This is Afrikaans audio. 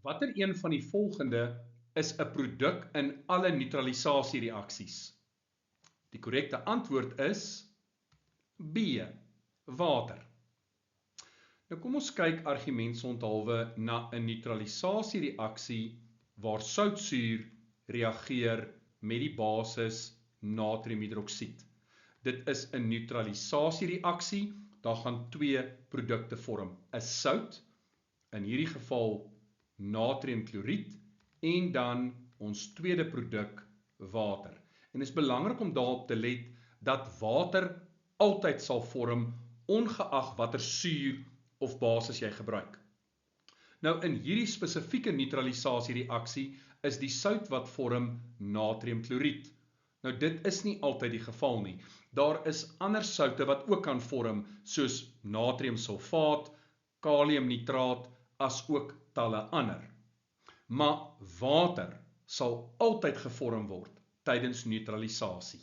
Watter een van die volgende is 'n produk in alle neutralisasiereaksies? Die korrekte antwoord is B, water. Nou kom ons kyk argumentsondhalwe na 'n neutralisasiereaksie waar soutsuur reageer met die basis natriumhidroksied. Dit is 'n neutralisasiereaksie, daar gaan twee produkte vorm, 'n sout, in hierdie geval natriumkloried, en dan ons tweede produk, water. En dit is belangrik om daarop te let dat water altyd sal vorm, ongeag watter suur of basis jy gebruik. Nou in hierdie spesifieke neutralisasiereaksie is die sout wat vorm natriumkloried. Nou dit is nie altyd die geval nie. Daar is ander soute wat ook kan vorm, soos natriumsulfaat, kaliumnitraat, as ook talle ander. Maar water sal altyd gevorm word tydens neutralisasie.